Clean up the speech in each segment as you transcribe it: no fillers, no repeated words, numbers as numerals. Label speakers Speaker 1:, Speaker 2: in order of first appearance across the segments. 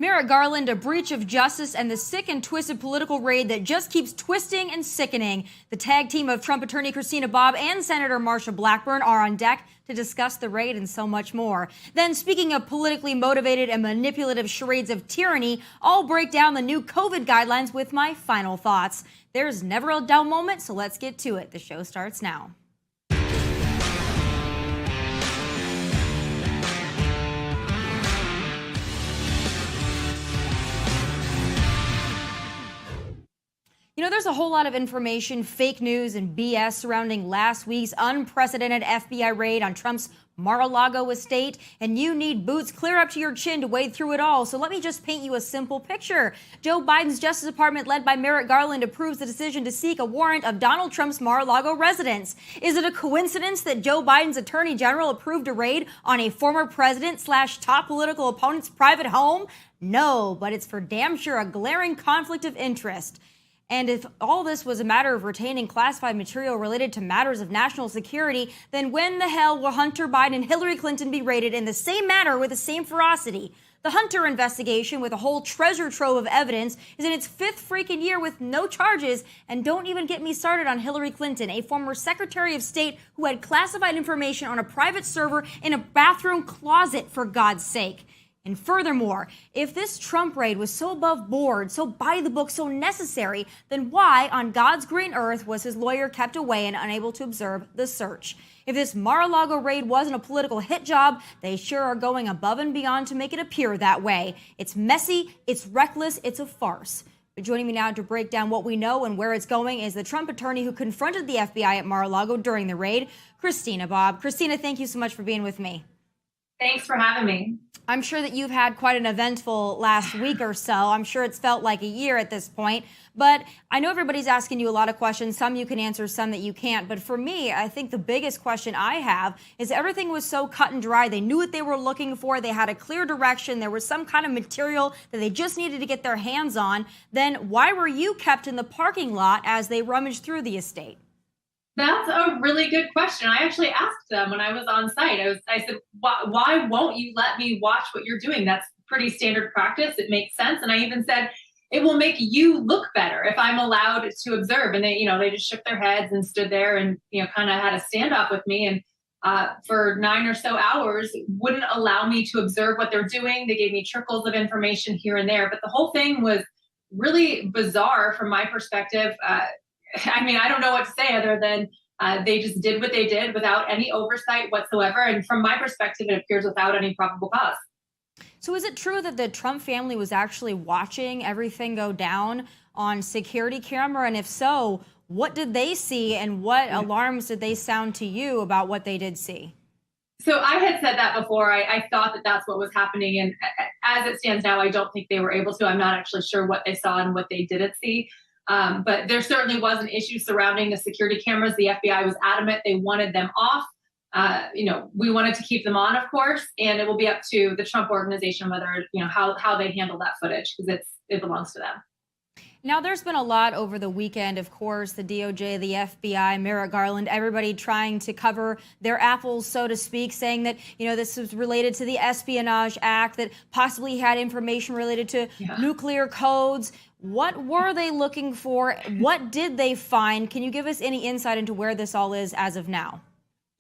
Speaker 1: Merrick Garland, a breach of justice, and the sick and twisted political raid that just keeps twisting and sickening. The tag team of Trump attorney Christina Bobb and Senator Marsha Blackburn are on deck to discuss the raid and so much more. Then, speaking of politically motivated and manipulative charades of tyranny, I'll break down the new COVID guidelines with my final thoughts. There's never a dull moment, so let's get to it. The show starts now. You know, there's a whole lot of information, fake news, and BS surrounding last week's unprecedented FBI raid on Trump's Mar-A-Lago estate, and you need boots clear up to your chin to wade through it all. So let me just paint you a simple picture. Joe Biden's Justice Department, led by Merrick Garland, approves the decision to seek a warrant of Donald Trump's Mar-A-Lago residence. Is it a coincidence that Joe Biden's Attorney General approved a raid on a former president / top political opponent's private home? No, but it's for damn sure a glaring conflict of interest. And if all this was a matter of retaining classified material related to matters of national security, then when the hell will Hunter Biden and Hillary Clinton be raided in the same manner with the same ferocity? The Hunter investigation, with a whole treasure trove of evidence, is in its fifth freaking year with no charges. And don't even get me started on Hillary Clinton, a former Secretary of State who had classified information on a private server in a bathroom closet, for God's sake. And furthermore, if this Trump raid was so above board, so by the book, so necessary, then why on God's green earth was his lawyer kept away and unable to observe the search? If this Mar-a-Lago raid wasn't a political hit job, they sure are going above and beyond to make it appear that way. It's messy, it's reckless, it's a farce. But joining me now to break down what we know and where it's going is the Trump attorney who confronted the FBI at Mar-a-Lago during the raid, Christina Bobb. Christina, thank you so much for being with me.
Speaker 2: Thanks for having me.
Speaker 1: I'm sure that you've had quite an eventful last week or so. I'm sure it's felt like a year at this point. But I know everybody's asking you a lot of questions. Some you can answer, some that you can't. But for me, I think the biggest question I have is everything was so cut and dry. They knew what they were looking for. They had a clear direction. There was some kind of material that they just needed to get their hands on. Then why were you kept in the parking lot as they rummaged through the estate?
Speaker 2: That's a really good question. I actually asked them when I was on site. I said, why won't you let me watch what you're doing? That's pretty standard practice. It makes sense. And I even said, it will make you look better if I'm allowed to observe. And they just shook their heads and stood there and, kind of had a standoff with me. And for 9 or so hours, wouldn't allow me to observe what they're doing. They gave me trickles of information here and there. But the whole thing was really bizarre from my perspective. I don't know what to say other than they just did what they did without any oversight whatsoever. And from my perspective, it appears without any probable cause.
Speaker 1: So is it true that the Trump family was actually watching everything go down on security camera? And if so, what did they see and what alarms did they sound to you about what they did see?
Speaker 2: So I had said that before. I thought that that's what was happening. And as it stands now, I don't think they were able to. I'm not actually sure what they saw and what they didn't see. But there certainly was an issue surrounding the security cameras. The FBI was adamant they wanted them off. We wanted to keep them on, of course, and it will be up to the Trump organization whether, how they handle that footage, because it belongs to them.
Speaker 1: Now, there's been a lot over the weekend, of course, the DOJ, the FBI, Merrick Garland, everybody trying to cover their apples, so to speak, saying that, this was related to the Espionage Act, that possibly had information related to nuclear codes. What were they looking for? What did they find? Can you give us any insight into where this all is as of now?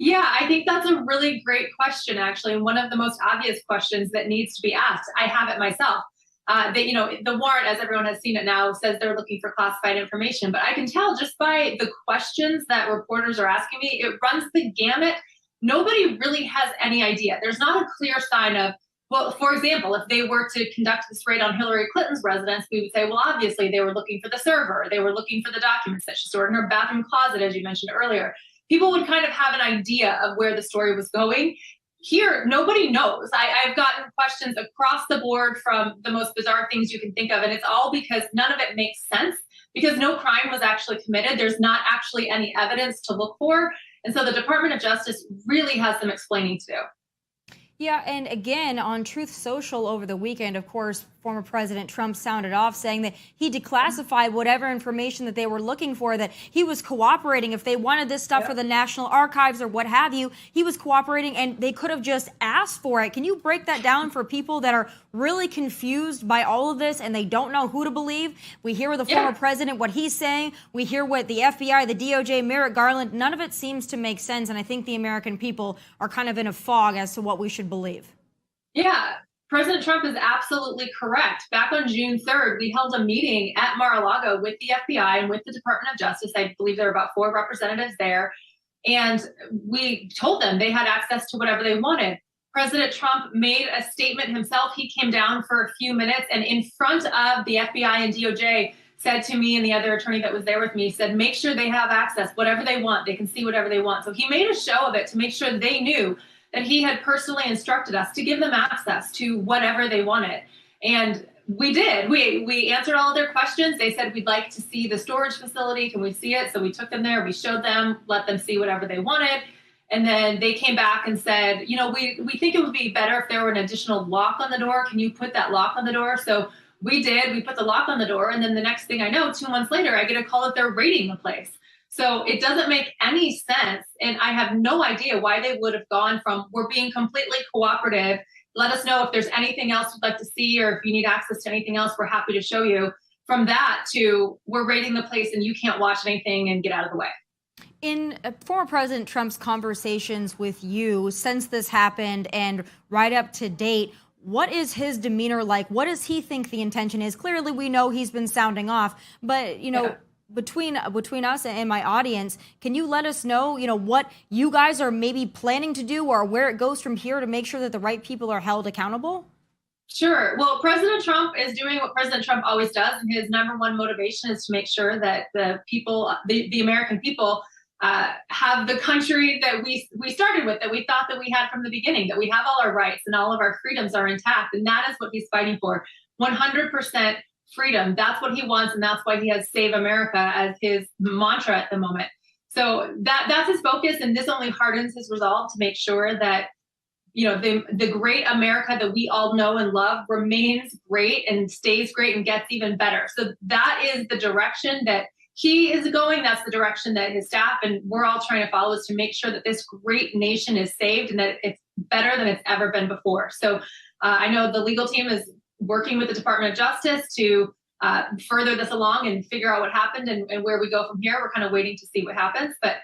Speaker 2: Yeah, I think that's a really great question, actually, and one of the most obvious questions that needs to be asked. I have it myself. The warrant, as everyone has seen it now, says they're looking for classified information. But I can tell just by the questions that reporters are asking me, it runs the gamut. Nobody really has any idea. There's not a clear sign of, well, for example, if they were to conduct this raid on Hillary Clinton's residence, we would say, well, obviously they were looking for the server. They were looking for the documents that she stored in her bathroom closet, as you mentioned earlier. People would kind of have an idea of where the story was going. Here, nobody knows. I've gotten questions across the board from the most bizarre things you can think of. And it's all because none of it makes sense, because no crime was actually committed. There's not actually any evidence to look for. And so the Department of Justice really has some explaining to do.
Speaker 1: Yeah, and again, on Truth Social over the weekend, of course, former President Trump sounded off saying that he declassified whatever information that they were looking for, that he was cooperating. If they wanted this stuff for the National Archives or what have you, he was cooperating and they could have just asked for it. Can you break that down for people that are really confused by all of this and they don't know who to believe? We hear the former president, what he's saying. We hear what the FBI, the DOJ, Merrick Garland, none of it seems to make sense. And I think the American people are kind of in a fog as to what we should believe.
Speaker 2: Yeah, President Trump is absolutely correct. Back on June 3rd, we held a meeting at Mar-A-Lago with the FBI and with the Department of Justice. I believe there were about 4 representatives there. And we told them they had access to whatever they wanted. President Trump made a statement himself. He came down for a few minutes and in front of the FBI and DOJ said to me and the other attorney that was there with me, said, make sure they have access, whatever they want. They can see whatever they want. So he made a show of it to make sure they knew that he had personally instructed us to give them access to whatever they wanted. And we did. We answered all of their questions. They said, we'd like to see the storage facility. Can we see it? So we took them there. We showed them, let them see whatever they wanted. And then they came back and said, you know, we think it would be better if there were an additional lock on the door. Can you put that lock on the door? So we did. We put the lock on the door. And then the next thing I know, 2 months later, I get a call that they're raiding the place. So it doesn't make any sense. And I have no idea why they would have gone from we're being completely cooperative. Let us know if there's anything else you'd like to see or if you need access to anything else, we're happy to show you. From that to we're raiding the place and you can't watch anything and get out of the way.
Speaker 1: In former President Trump's conversations with you since this happened and right up to date, what is his demeanor like? What does he think the intention is? Clearly, we know he's been sounding off, but, you know, between us and my audience, can you let us know, what you guys are maybe planning to do or where it goes from here to make sure that the right people are held accountable?
Speaker 2: Sure. Well, President Trump is doing what President Trump always does. And his number one motivation is to make sure that the people, the American people, have the country that we started with, that we thought that we had from the beginning, that we have all our rights and all of our freedoms are intact. And that is what he's fighting for. 100% freedom. That's what he wants. And that's why he has Save America as his mantra at the moment. So that's his focus. And this only hardens his resolve to make sure that, the great America that we all know and love remains great and stays great and gets even better. So that is the direction that he is going. That's the direction that his staff and we're all trying to follow, is to make sure that this great nation is saved and that it's better than it's ever been before. So I know the legal team is working with the Department of Justice to further this along and figure out what happened and where we go from here. We're kind of waiting to see what happens. But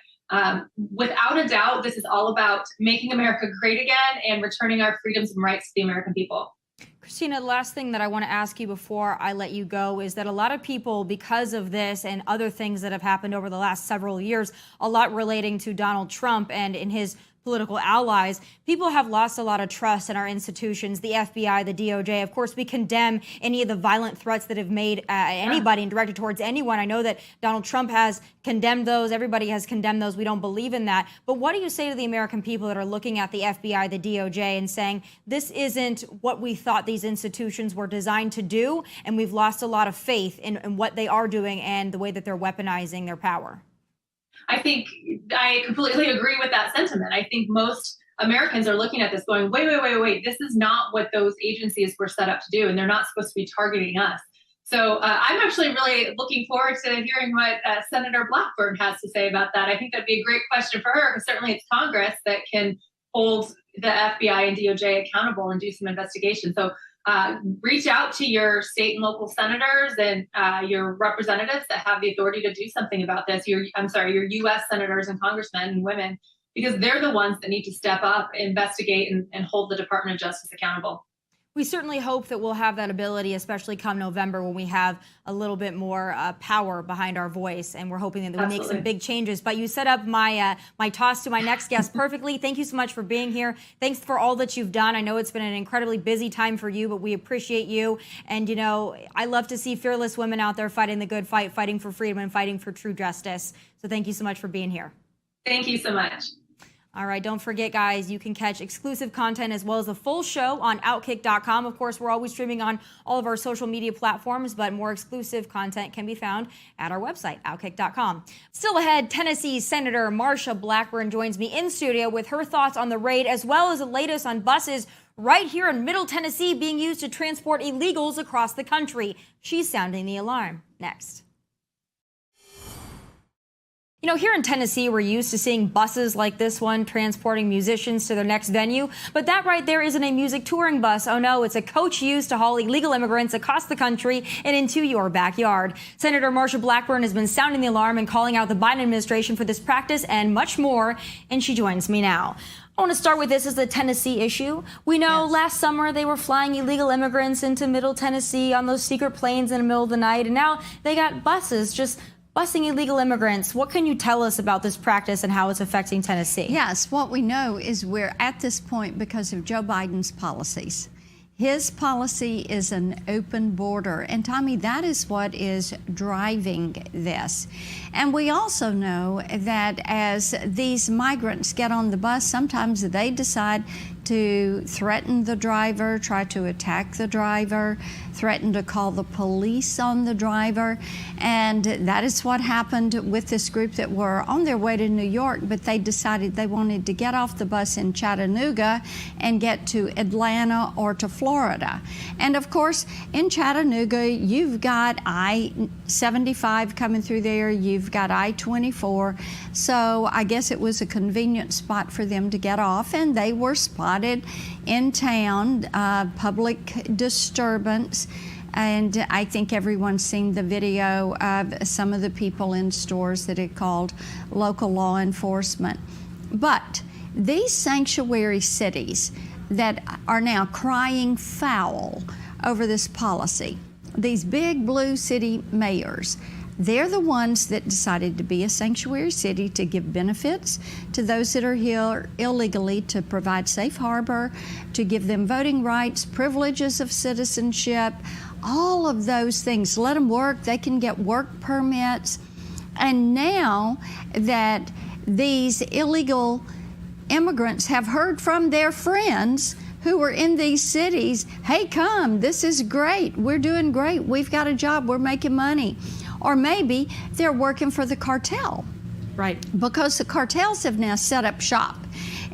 Speaker 2: without a doubt, this is all about making America great again and returning our freedoms and rights to the American people.
Speaker 1: Christina, the last thing that I want to ask you before I let you go is that a lot of people, because of this and other things that have happened over the last several years, a lot relating to Donald Trump and in his political allies, people have lost a lot of trust in our institutions, the FBI, the DOJ. Of course, we condemn any of the violent threats that have made anybody and directed towards anyone. I know that Donald Trump has condemned those. Everybody has condemned those. We don't believe in that. But what do you say to the American people that are looking at the FBI, the DOJ, and saying, this isn't what we thought these institutions were designed to do, and we've lost a lot of faith in what they are doing and the way that they're weaponizing their power?
Speaker 2: I think I completely agree with that sentiment. I think most Americans are looking at this going, wait. This is not what those agencies were set up to do, and they're not supposed to be targeting us. So I'm actually really looking forward to hearing what Senator Blackburn has to say about that. I think that'd be a great question for her, because certainly it's Congress that can hold the FBI and DOJ accountable and do some investigation. So reach out to your state and local senators and your representatives that have the authority to do something about this. Your U.S. senators and congressmen and women, because they're the ones that need to step up, investigate, and hold the Department of Justice accountable.
Speaker 1: We certainly hope that we'll have that ability, especially come November when we have a little bit more power behind our voice, and we're hoping that we make some big changes. But you set up my toss to my next guest perfectly. Thank you so much for being here. Thanks for all that you've done. I know it's been an incredibly busy time for you, but we appreciate you. And, I love to see fearless women out there fighting the good fight, fighting for freedom and fighting for true justice. So thank you so much for being here.
Speaker 2: Thank you so much.
Speaker 1: All right, don't forget, guys, you can catch exclusive content as well as the full show on Outkick.com. Of course, we're always streaming on all of our social media platforms, but more exclusive content can be found at our website, Outkick.com. Still ahead, Tennessee Senator Marsha Blackburn joins me in studio with her thoughts on the raid, as well as the latest on buses right here in Middle Tennessee being used to transport illegals across the country. She's sounding the alarm. Next. You know, here in Tennessee, we're used to seeing buses like this one transporting musicians to their next venue. But that right there isn't a music touring bus. Oh, no, it's a coach used to haul illegal immigrants across the country and into your backyard. Senator Marsha Blackburn has been sounding the alarm and calling out the Biden administration for this practice and much more. And she joins me now. I want to start with this as the Tennessee issue. We know last summer they were flying illegal immigrants into Middle Tennessee on those secret planes in the middle of the night. And now they got buses just busing illegal immigrants. What can you tell us about this practice and how it's affecting Tennessee?
Speaker 3: Yes, what we know is we're at this point because of Joe Biden's policies. His policy is an open border. And Tommy, that is what is driving this. And we also know that as these migrants get on the bus, sometimes they decide to threaten the driver, try to attack the driver, threaten to call the police on the driver. And that is what happened with this group that were on their way to New York, but they decided they wanted to get off the bus in Chattanooga and get to Atlanta or to Florida. And of course, in Chattanooga, you've got I-75 coming through there, you've got I-24. So I guess it was a convenient spot for them to get off, and they were spotted in town, public disturbance. And I think everyone's seen the video of some of the people in stores that had called local law enforcement. But these sanctuary cities that are now crying foul over this policy, these big blue city mayors, they're the ones that decided to be a sanctuary city to give benefits to those that are here illegally, to provide safe harbor, to give them voting rights, privileges of citizenship, all of those things. Let them work. They can get work permits. And now that these illegal immigrants have heard from their friends who are in these cities, hey, come, this is great. We're doing great. We've got a job. We're making money. Or maybe they're working for the cartel.
Speaker 1: Right.
Speaker 3: Because the cartels have now set up shop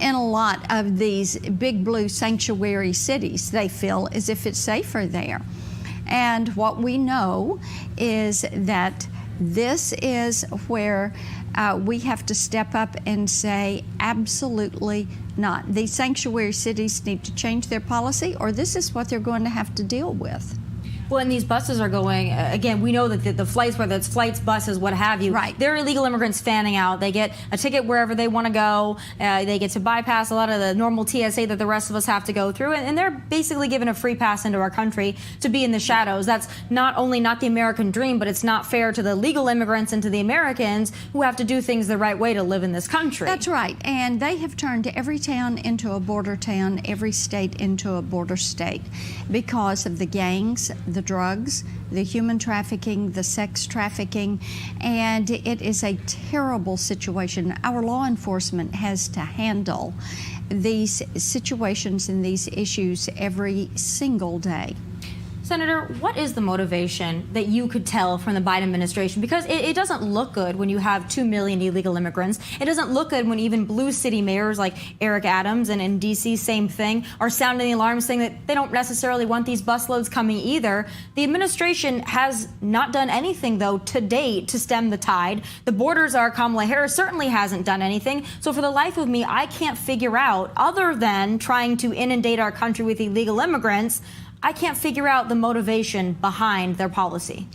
Speaker 3: in a lot of these big blue sanctuary cities. They feel as if it's safer there. And what we know is that this is where we have to step up and say, absolutely not. These sanctuary cities need to change their policy, or this is what they're going to have to deal with.
Speaker 1: Well, and these buses are going, again, we know that the flights, whether it's flights, buses, what have you,
Speaker 3: right,
Speaker 1: they're illegal immigrants fanning out. They get a ticket wherever they want to go. They get to bypass a lot of the normal TSA that the rest of us have to go through. And they're basically given a free pass into our country to be in the shadows. That's not only not the American dream, but it's not fair to the legal immigrants and to the Americans who have to do things the right way to live in this country.
Speaker 3: That's right. And they have turned every town into a border town, every state into a border state because of the gangs, the drugs, the human trafficking, the sex trafficking, and it is a terrible situation. Our law enforcement has to handle these situations and these issues every single day.
Speaker 1: Senator, what is the motivation that you could tell from the Biden administration? Because it doesn't look good when you have 2 million illegal immigrants. It doesn't look good when even blue city mayors like Eric Adams and in D.C., same thing, are sounding the alarm saying that they don't necessarily want these busloads coming either. The administration has not done anything, though, to date to stem the tide. The borders are, Kamala Harris certainly hasn't done anything. So for the life of me, I can't figure out, other than trying to inundate our country with illegal immigrants, I can't figure out the motivation behind their policy.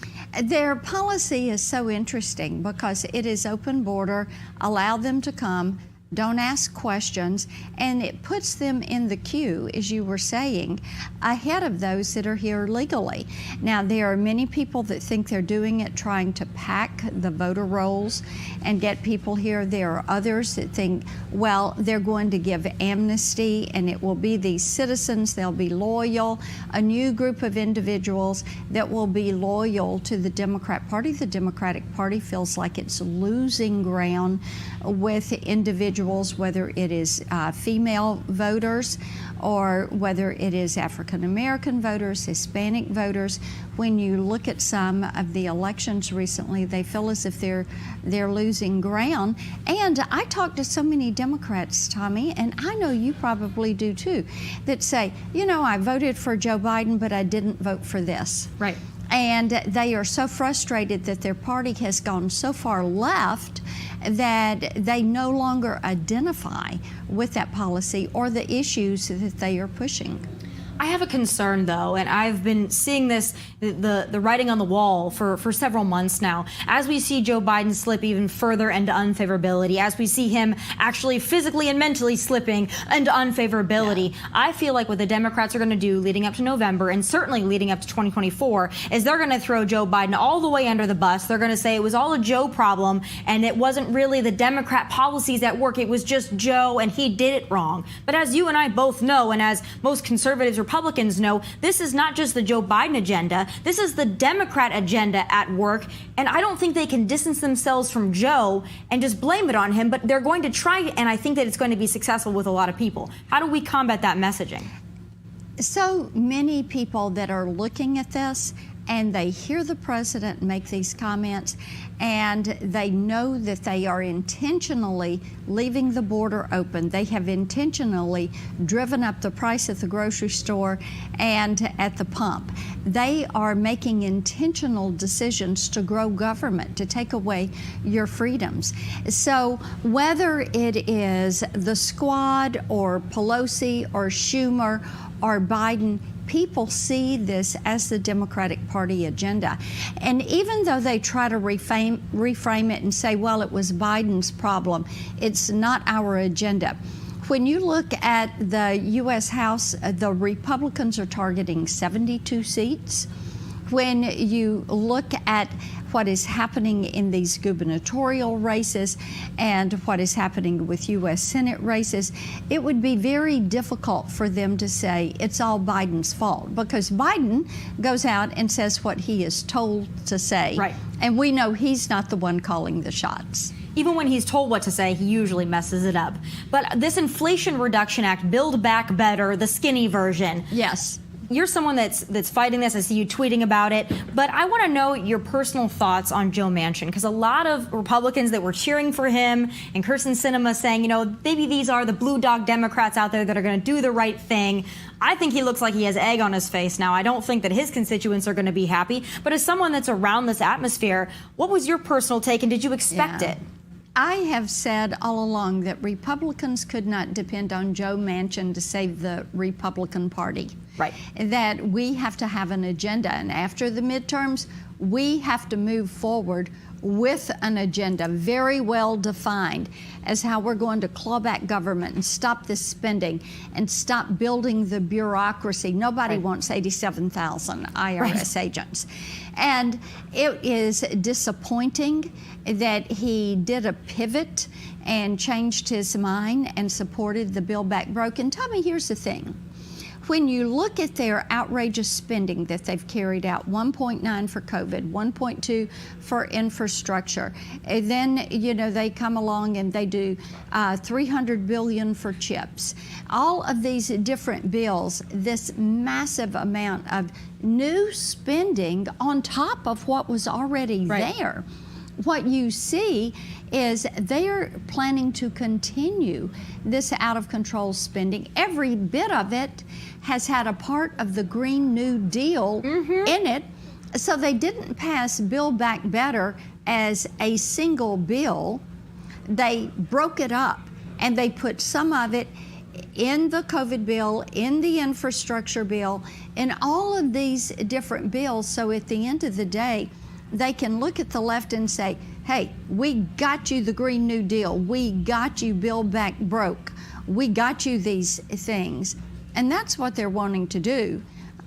Speaker 3: Their policy is so interesting because it is open border, allow them to come, don't ask questions, and it puts them in the queue, as you were saying, ahead of those that are here legally. Now, there are many people that think they're doing it trying to pack the voter rolls and get people here. There are others that think, well, they're going to give amnesty and it will be these citizens, they'll be loyal, a new group of individuals that will be loyal to the Democrat Party. The Democratic Party feels like it's losing ground with individuals individuals, whether it is female voters or whether it is African American voters, Hispanic voters. When you look at some of the elections recently, they feel as if they're losing ground. And I talk to so many Democrats, Tomi, and I know you probably do too, that say, you know, I voted for Joe Biden, but I didn't vote for this.
Speaker 1: Right.
Speaker 3: And they are so frustrated that their party has gone so far left that they no longer identify with that policy or the issues that they are pushing.
Speaker 1: I have a concern, though, and I've been seeing this, the writing on the wall for several months now. As we see Joe Biden slip even further into unfavorability, as we see him actually physically and mentally slipping into unfavorability, I feel like what the Democrats are going to do leading up to November and certainly leading up to 2024 is they're going to throw Joe Biden all the way under the bus. They're going to say it was all a Joe problem and it wasn't really the Democrat policies at work. It was just Joe and he did it wrong. But as you and I both know, and as most conservatives, Republicans know, this is not just the Joe Biden agenda. This is the Democrat agenda at work. And I don't think they can distance themselves from Joe and just blame it on him, but they're going to try, and I think that it's going to be successful with a lot of people. How do we combat that messaging?
Speaker 3: So many people that are looking at this and they hear the president make these comments and they know that they are intentionally leaving the border open. They have intentionally driven up the price at the grocery store and at the pump. They are making intentional decisions to grow government, to take away your freedoms. So whether it is the squad or Pelosi or Schumer or Biden, people see this as the Democratic Party agenda. And even though they try to reframe it and say, well, it was Biden's problem, it's not our agenda. When you look at the U.S. House, the Republicans are targeting 72 seats. When you look at what is happening in these gubernatorial races and what is happening with U.S. Senate races, it would be very difficult for them to say it's all Biden's fault, because Biden goes out and says what he is told to say.
Speaker 1: Right.
Speaker 3: And we know he's not the one calling the shots.
Speaker 1: Even when he's told what to say, he usually messes it up. But this Inflation Reduction Act, Build Back Better, the skinny version.
Speaker 3: Yes.
Speaker 1: You're someone that's fighting this. I see you tweeting about it. But I want to know your personal thoughts on Joe Manchin, because a lot of Republicans that were cheering for him and Kirsten Sinema saying, you know, maybe these are the blue dog Democrats out there that are going to do the right thing. I think he looks like he has egg on his face now. I don't think that his constituents are going to be happy. But as someone that's around this atmosphere, what was your personal take, and did you expect it?
Speaker 3: I have said all along that Republicans could not depend on Joe Manchin to save the Republican Party.
Speaker 1: Right.
Speaker 3: That we have to have an agenda, and after the midterms, we have to move forward with an agenda very well defined as how we're going to claw back government and stop this spending and stop building the bureaucracy. Nobody wants 87,000 IRS agents. And it is disappointing that he did a pivot and changed his mind and supported the Build Back Broke. And Tomi, here's the thing. When you look at their outrageous spending that they've carried out, 1.9 for COVID, 1.2 for infrastructure, and then, you know, they come along and they do 300 billion for chips. All of these different bills, this massive amount of new spending on top of what was already there. What you see is they're planning to continue this out-of-control spending. Every bit of it has had a part of the Green New Deal in it. So they didn't pass Build Back Better as a single bill. They broke it up, and they put some of it in the COVID bill, in the infrastructure bill, in all of these different bills. So at the end of the day, they can look at the left and say, hey, we got you the Green New Deal. We got you Build Back Broke. We got you these things. And that's what they're wanting to do.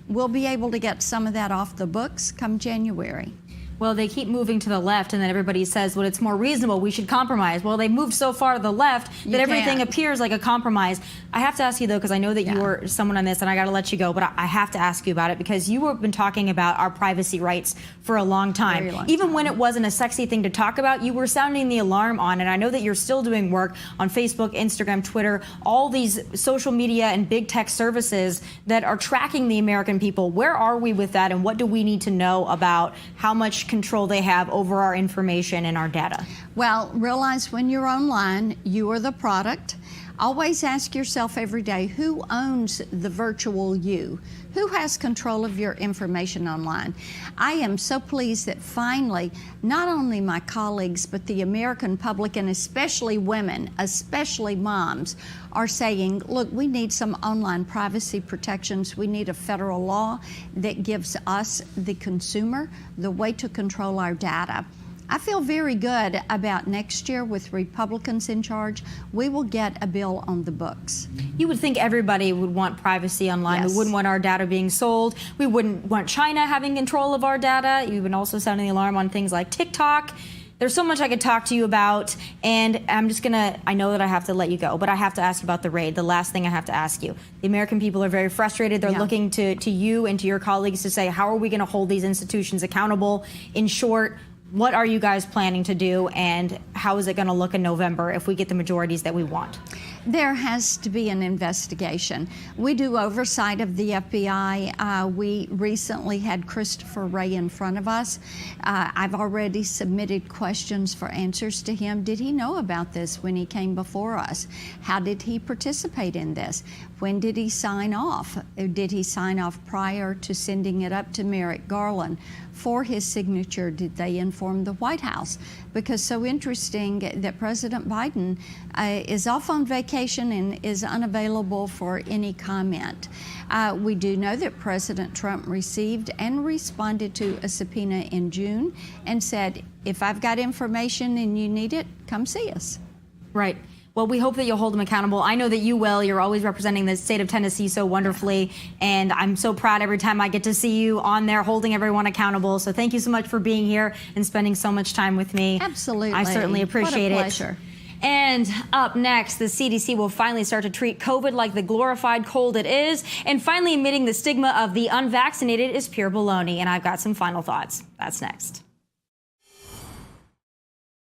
Speaker 3: We'll be able to get some of that off the books come January.
Speaker 1: Well, they keep moving to the left, and then everybody says, well, it's more reasonable, we should compromise. Well, they've moved so far to the left that everything appears like a compromise. I have to ask you, though, because I know that you are someone on this, and I got to let you go, but I have to ask you about it, because you have been talking about our privacy rights for a long time.
Speaker 3: Very long
Speaker 1: Even
Speaker 3: time.
Speaker 1: when it wasn't a sexy thing to talk about, you were sounding the alarm on, and I know that you're still doing work on Facebook, Instagram, Twitter, all these social media and big tech services that are tracking the American people. Where are we with that, and what do we need to know about how much control they have over our information and our data?
Speaker 3: Well, realize when you're online, you are the product. Always ask yourself every day, who owns the virtual you? Who has control of your information online? I am so pleased that finally, not only my colleagues, but the American public, and especially women, especially moms, are saying, look, we need some online privacy protections. We need a federal law that gives us, the consumer, the way to control our data. I feel very good about next year with Republicans in charge. We will get a bill on the books.
Speaker 1: You would think everybody would want privacy online.
Speaker 3: Yes.
Speaker 1: We wouldn't want our data being sold. We wouldn't want China having control of our data. You've been also sounding the alarm on things like TikTok. There's so much I could talk to you about, and I'm just gonna, I know that I have to let you go, but I have to ask you about the raid. The last thing I have to ask you. The American people are very frustrated. They're looking to you and to your colleagues to say, how are we gonna hold these institutions accountable? In short, what are you guys planning to do, and how is it going to look in November if we get the majorities that we want?
Speaker 3: There has to be an investigation. We do oversight of the FBI. We recently had Christopher Wray in front of us. I've already submitted questions for answers to him. Did he know about this when he came before us? How did he participate in this? When did he sign off? Did he sign off prior to sending it up to Merrick Garland for his signature? Did they inform the White House? Because so interesting that President Biden is off on vacation and is unavailable for any comment. We do know that President Trump received and responded to a subpoena in June and said, if I've got information and you need it, come see us.
Speaker 1: Right. Well, we hope that you'll hold them accountable. I know that you will. You're always representing the state of Tennessee so wonderfully, and I'm so proud every time I get to see you on there holding everyone accountable. So thank you so much for being here and spending so much time with me.
Speaker 3: Absolutely.
Speaker 1: I certainly appreciate
Speaker 3: What a pleasure.
Speaker 1: And up next, the CDC will finally start to treat COVID like the glorified cold it is, and finally admitting the stigma of the unvaccinated is pure baloney. And I've got some final thoughts. That's next.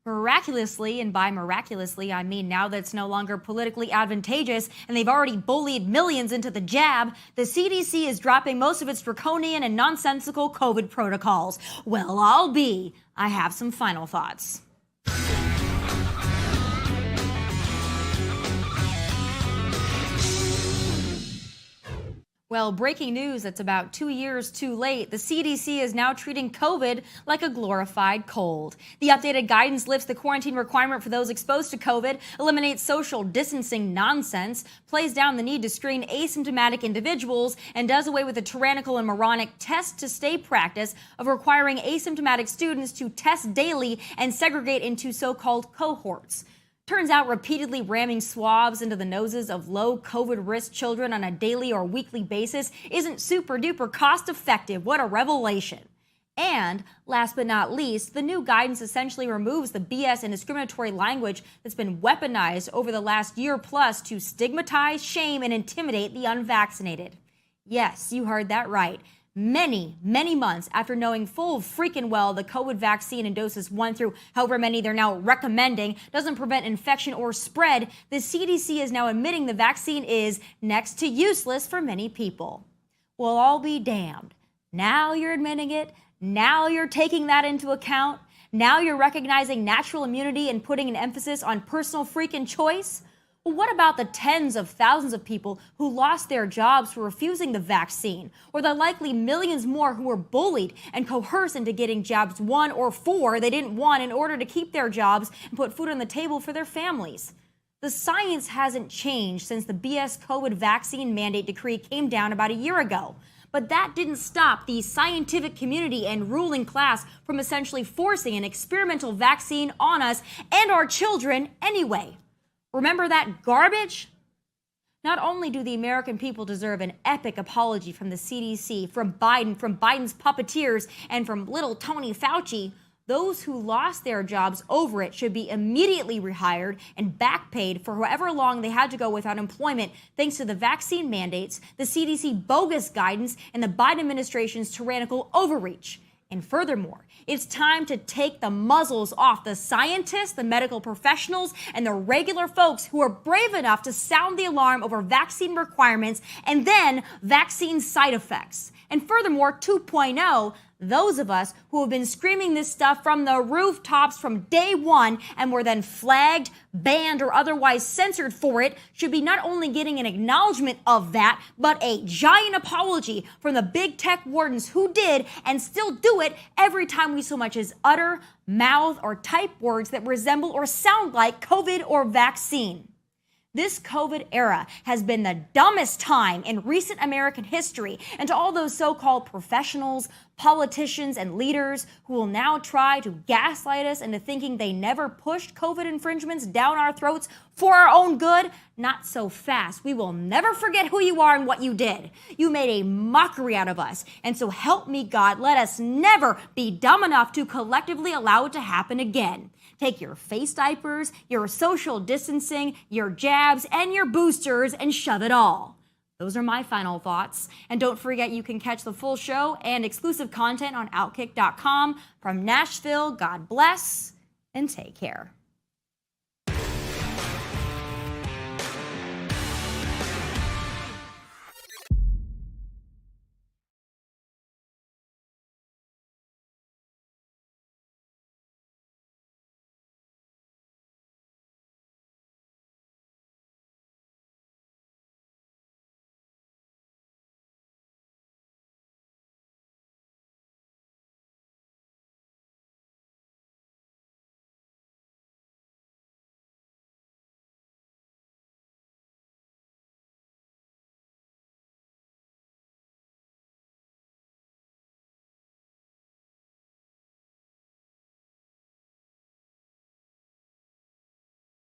Speaker 1: Miraculously, and by miraculously, I mean now that it's no longer politically advantageous and they've already bullied millions into the jab, the CDC is dropping most of its draconian and nonsensical COVID protocols. Well, I have some final thoughts. Well, breaking news that's about 2 years too late. The CDC is now treating COVID like a glorified cold. The updated guidance lifts the quarantine requirement for those exposed to COVID, eliminates social distancing nonsense, plays down the need to screen asymptomatic individuals, and does away with the tyrannical and moronic test-to-stay practice of requiring asymptomatic students to test daily and segregate into so-called cohorts. Turns out repeatedly ramming swabs into the noses of low COVID risk children on a daily or weekly basis isn't super duper cost effective. What a revelation. And last but not least, the new guidance essentially removes the BS and discriminatory language that's been weaponized over the last year plus to stigmatize, shame, and intimidate the unvaccinated. Yes, you heard that right. Many months after knowing full freaking well the COVID vaccine in doses 1 through however many they're now recommending doesn't prevent infection or spread, the CDC is now admitting the vaccine is next to useless for many people. Well, I'll be damned. Now you're admitting it. Now you're taking that into account. Now you're recognizing natural immunity and putting an emphasis on personal freaking choice. Well, what about the tens of thousands of people who lost their jobs for refusing the vaccine, or the likely millions more who were bullied and coerced into getting jabs 1 or 4 they didn't want in order to keep their jobs and put food on the table for their families? The science hasn't changed since the BS COVID vaccine mandate decree came down about a year ago. But that didn't stop the scientific community and ruling class from essentially forcing an experimental vaccine on us and our children anyway. Remember that garbage? Not only do the American people deserve an epic apology from the CDC, from Biden, from Biden's puppeteers, and from little Tony Fauci, those who lost their jobs over it should be immediately rehired and back paid for however long they had to go without employment thanks to the vaccine mandates, the CDC bogus guidance, and the Biden administration's tyrannical overreach. And furthermore, it's time to take the muzzles off the scientists, the medical professionals, and the regular folks who are brave enough to sound the alarm over vaccine requirements and then vaccine side effects. And furthermore, 2.0, those of us who have been screaming this stuff from the rooftops from day one and were then flagged, banned, or otherwise censored for it should be not only getting an acknowledgement of that, but a giant apology from the big tech wardens who did and still do it every time we so much as utter, mouth, or type words that resemble or sound like COVID or vaccine. This COVID era has been the dumbest time in recent American history, and to all those so-called professionals, politicians, and leaders who will now try to gaslight us into thinking they never pushed COVID infringements down our throats for our own good, not so fast. We will never forget who you are and what you did. You made a mockery out of us, and so help me God, let us never be dumb enough to collectively allow it to happen again. Take your face diapers, your social distancing, your jabs, and your boosters and shove it all. Those are my final thoughts. And don't forget you can catch the full show and exclusive content on Outkick.com. From Nashville, God bless and take care.